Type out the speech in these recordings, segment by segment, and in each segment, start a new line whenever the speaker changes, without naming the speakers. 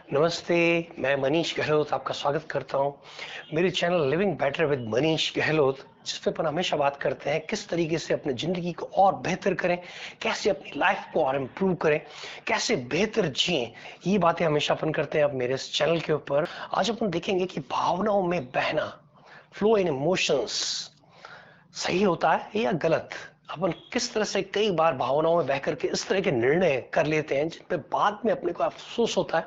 नमस्ते, मैं मनीष गहलोत आपका स्वागत करता हूँ मेरे channel living better with Manish Gehlot, जिस पे अपन हमेशा बात करते हैं किस तरीके से अपनी जिंदगी को और बेहतर करें, कैसे अपनी लाइफ को और इम्प्रूव करें, कैसे बेहतर जिएं। ये बातें हमेशा अपन करते हैं अब मेरे इस चैनल के ऊपर। आज अपन देखेंगे कि भावनाओं में बहना, फ्लो इन इमोशंस, सही होता है या गलत। अपन किस तरह से कई बार भावनाओं में बह करके इस तरह के निर्णय कर लेते हैं जिन पे बाद में अपने को अफसोस होता है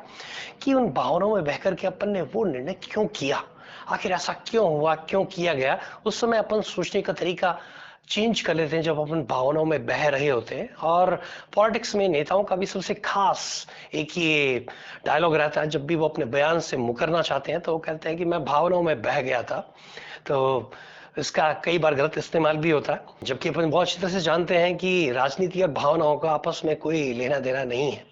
कि उन भावनाओं में बह करके अपन ने वो निर्णय क्यों किया, आखिर ऐसा क्यों हुआ, क्यों किया गया। उस समय अपन सोचने का तरीका चेंज कर लेते हैं जब अपन भावनाओं में बह रहे होते हैं। और पॉलिटिक्स में नेताओं का भी सबसे खास एक ये डायलॉग रहता है, जब भी वो अपने बयान से मुकरना चाहते हैं तो वो कहते हैं कि मैं भावनाओं में बह गया था। तो इसका कई बार गलत इस्तेमाल भी होता है, जबकि अपन बहुत अच्छी तरह से जानते हैं कि राजनीति और भावनाओं का आपस में कोई लेना देना नहीं है।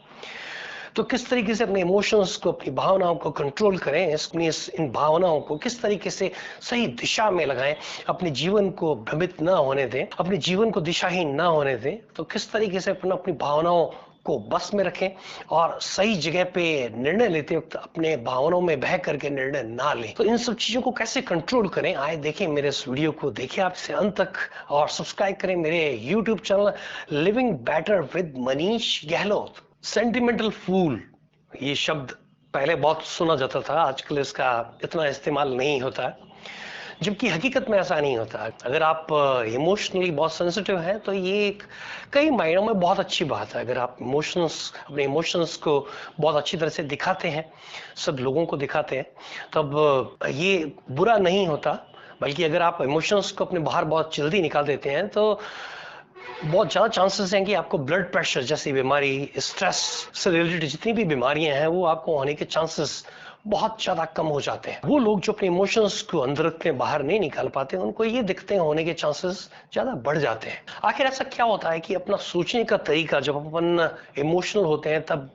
तो किस तरीके से अपने इमोशंस को, अपनी भावनाओं को कंट्रोल करें, इन भावनाओं को किस तरीके से सही दिशा में लगाएं, अपने जीवन को भ्रमित ना होने दें, अपने जीवन को दिशाहीन ना होने दें। तो किस तरीके से अपनी भावनाओं को बस में रखें और सही जगह पे निर्णय लेते वक्त अपने भावनाओं में बह करके निर्णय ना लें। तो इन सब चीजों को कैसे कंट्रोल करें, आए देखें मेरे इस वीडियो को, देखिए आप इसे अंत तक और सब्सक्राइब करें मेरे YouTube channel living better with Manish Gahlot. Sentimental fool, ये शब्द पहले बहुत सुना जाता था, आजकल इसका इतना इस्तेमाल नहीं होता है, जबकि हकीकत में ऐसा नहीं होता। अगर आप इमोशनली बहुत सेंसिटिव हैं तो ये कई मायनों में बहुत अच्छी बात है। अगर आप अपने इमोशंस को बहुत अच्छी तरह से दिखाते हैं, सब लोगों को दिखाते हैं, तब ये बुरा नहीं होता। बल्कि अगर आप इमोशंस को अपने बाहर बहुत जल्दी निकाल देते हैं तो बहुत ज्यादा चांसेस हैं कि आपको ब्लड प्रेशर जैसी बीमारी, स्ट्रेस से रिलेटेड जितनी भी बीमारियां हैं वो आपको होने के चांसेस बहुत ज्यादा कम हो जाते हैं। वो लोग जो अपने इमोशंस को अंदर रखते हैं, बाहर नहीं निकाल पाते, उनको ये दिखते हैं होने के चांसेस ज्यादा बढ़ जाते हैं। आखिर ऐसा क्या होता है कि अपना सोचने का तरीका, जब अपन इमोशनल होते हैं तब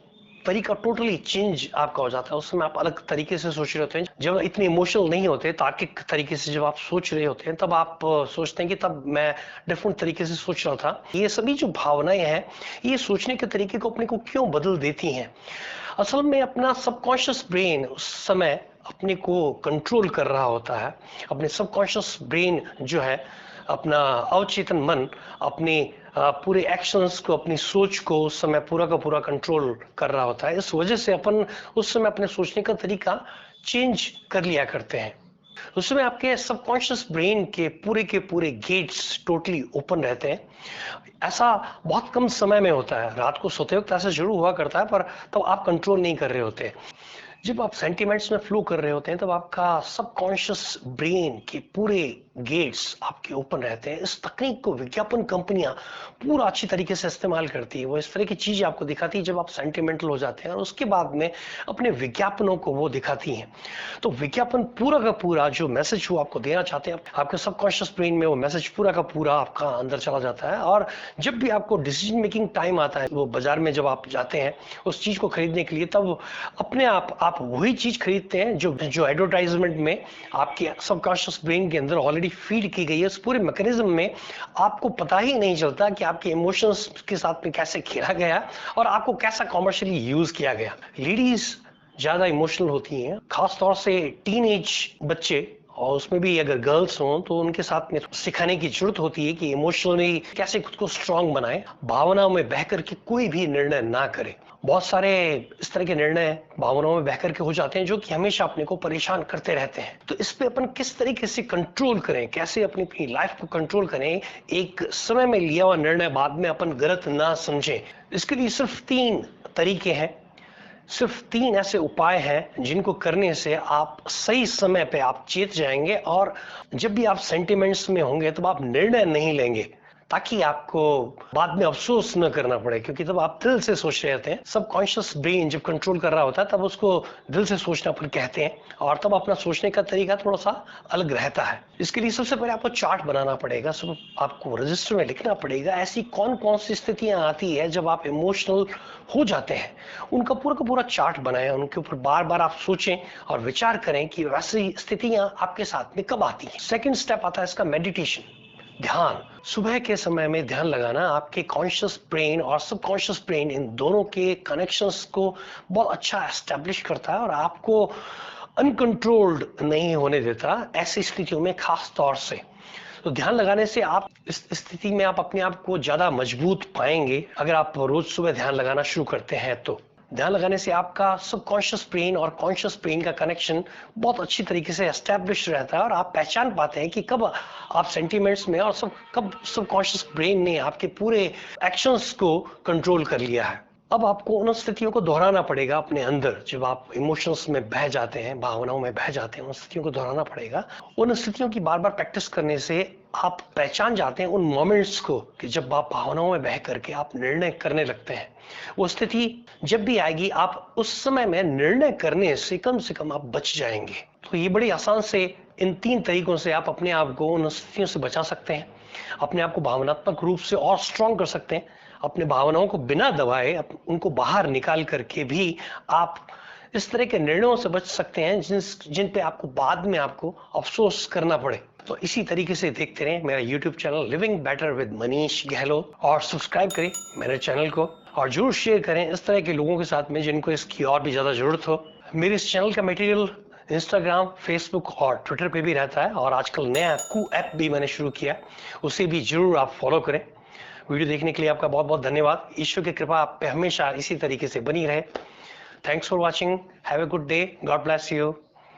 तरीका टोटली चेंज आपका हो जाता है। उस समय आप अलग तरीके से सोच रहे होते हैं। जब इतने इमोशनल नहीं होते, तार्किक तरीके से जब आप सोच रहे होते हैं, तब आप सोचते हैं कि तब मैं डिफरेंट तरीके से सोच रहा था। ये सभी जो भावनाएं हैं, ये सोचने के तरीके को अपने को क्यों बदल देती हैं। असल में अपना सबकॉन्शियस ब्रेन उस समय अपने को कंट्रोल कर रहा होता है। अपने सबकॉन्शियस ब्रेन जो है, अपना अवचेतन मन अपने पूरे एक्शंस को, अपनी सोच को उस समय पूरा का पूरा कंट्रोल कर रहा होता है। इस वजह से अपन उस समय अपने सोचने का तरीका चेंज कर लिया करते हैं। उस समय आपके सबकॉन्शियस ब्रेन के पूरे गेट्स टोटली ओपन रहते हैं। ऐसा बहुत कम समय में होता है, रात को सोते वक्त ऐसा जरूर हुआ करता है, पर तब आप कंट्रोल नहीं कर रहे होते। जब आप सेंटिमेंट्स में फ्लो कर रहे होते हैं तब आपका सबकॉन्शियस ब्रेन के पूरे गेट्स आपके ओपन रहते हैं। इस तकनीक को विज्ञापन कंपनियां पूरा अच्छी तरीके से इस्तेमाल करती है। वो इस तरह की चीजें आपको दिखाती है जब आप सेंटिमेंटल हो जाते हैं, और उसके बाद में अपने विज्ञापनों को वो दिखाती हैं। तो विज्ञापन पूरा का पूरा जो मैसेज वो आपको देना चाहते हैं, आपके सबकॉन्शियस ब्रेन में वो मैसेज पूरा का पूरा आपका अंदर चला जाता है। और जब भी आपको डिसीजन मेकिंग टाइम आता है, वो बाजार में जब आप जाते हैं उस चीज को खरीदने के लिए, तब अपने आप वही चीज खरीदते हैं जो एडवर्टाइजमेंट में आपके सबकॉन्शियस ब्रेन के अंदर ऑलरेडी फीड की गई है। इस पूरे मैकेनिज्म में आपको पता ही नहीं चलता कि आपके इमोशंस के साथ में कैसे खेला गया और आपको कैसा कॉमर्शियली यूज किया गया। लेडीज ज्यादा इमोशनल होती हैं, खासतौर से टीनेज बच्चे, और उसमें भी अगर गर्ल्स हों तो उनके साथ में सिखाने की जरूरत होती है कि इमोशनली कैसे खुद को स्ट्रांग बनाएं, भावनाओं में बह करके कोई भी निर्णय ना करें। बहुत सारे इस तरह के निर्णय भावनाओं में बह करके हो जाते हैं जो कि हमेशा अपने को परेशान करते रहते हैं। तो इस पे अपन किस तरीके से कंट्रोल करें, कैसे अपनी लाइफ को कंट्रोल करें, एक समय में लिया हुआ निर्णय बाद में अपन गलत ना समझें। इसके लिए सिर्फ 3 तरीके हैं, सिर्फ 3 ऐसे उपाय हैं जिनको करने से आप सही समय पे आप चेत जाएंगे, और जब भी आप सेंटिमेंट्स में होंगे तब आप निर्णय नहीं लेंगे, ताकि आपको बाद में अफसोस न करना पड़े। क्योंकि तब आप दिल से सोच रहे होते हैं, सबकॉन्शियस ब्रेन जब कंट्रोल कर रहा होता है तब उसको दिल से सोचना अपन कहते हैं, और तब अपना सोचने का तरीका थोड़ा सा अलग रहता है। इसके लिए सबसे पहले आपको चार्ट बनाना पड़ेगा, सब आपको रजिस्टर में लिखना पड़ेगा ऐसी कौन कौन सी स्थितियां आती है जब आप इमोशनल हो जाते हैं। उनका पूरा का पूरा चार्ट बनाएं, उनके ऊपर बार बार आप सोचें और विचार करें कि वैसी स्थितियां आपके साथ में कब आती हैं। सेकेंड स्टेप आता है इसका मेडिटेशन। ध्यान, सुबह के समय में ध्यान लगाना आपके कॉन्शियस ब्रेन और सबकॉन्शियस ब्रेन इन दोनों के कनेक्शंस को बहुत अच्छा एस्टेब्लिश करता है और आपको अनकंट्रोल्ड नहीं होने देता ऐसी स्थितियों में, खास तौर से। तो ध्यान लगाने से आप इस स्थिति में आप अपने आप को ज्यादा मजबूत पाएंगे अगर आप रोज सुबह ध्यान लगाना शुरू करते हैं। तो ध्यान लगाने से आपका सबकॉन्शियस ब्रेन और कॉन्शियस ब्रेन का कनेक्शन बहुत अच्छी तरीके से एस्टेब्लिश रहता है और आप पहचान पाते हैं कि कब आप सेंटिमेंट्स में और कब सबकॉन्शियस ब्रेन ने आपके पूरे एक्शंस को कंट्रोल कर लिया है। अब आपको उन स्थितियों को दोहराना पड़ेगा अपने अंदर। जब आप इमोशंस में बह जाते हैं, भावनाओं में बह जाते हैं, उन स्थितियों को दोहराना पड़ेगा। उन स्थितियों की बार बार प्रैक्टिस करने से आप पहचान जाते हैं उन मोमेंट्स को कि जब आप भावनाओं में बह करके आप निर्णय करने लगते हैं। वो स्थिति जब भी आएगी आप उस समय में निर्णय करने से कम आप बच जाएंगे। तो ये बड़ी आसान से इन 3 तरीकों से आप अपने आप को उन स्थितियों से बचा सकते हैं, अपने आप को भावनात्मक रूप से और स्ट्रांग कर सकते हैं। अपने भावनाओं को बिना दबाए उनको बाहर निकाल करके भी आप इस तरह के निर्णयों से बच सकते हैं जिन पे आपको बाद में आपको अफसोस करना पड़े। तो इसी तरीके से देखते रहें मेरा YouTube channel living better with Manish Gehlot और सब्सक्राइब करें मेरे चैनल को और जरूर शेयर करें इस तरह के लोगों के साथ में जिनको इसकी और भी ज्यादा जरूरत हो। मेरे इस चैनल का मटेरियल इंस्टाग्राम, फेसबुक और ट्विटर पे भी रहता है और आजकल नया कू ऐप भी मैंने शुरू किया, उसे भी जरूर आप फॉलो करें। वीडियो देखने के लिए आपका बहुत बहुत धन्यवाद। ईश्वर की कृपा आप पे हमेशा इसी तरीके से बनी रहे। Thanks for watching. Have a good day. God bless you.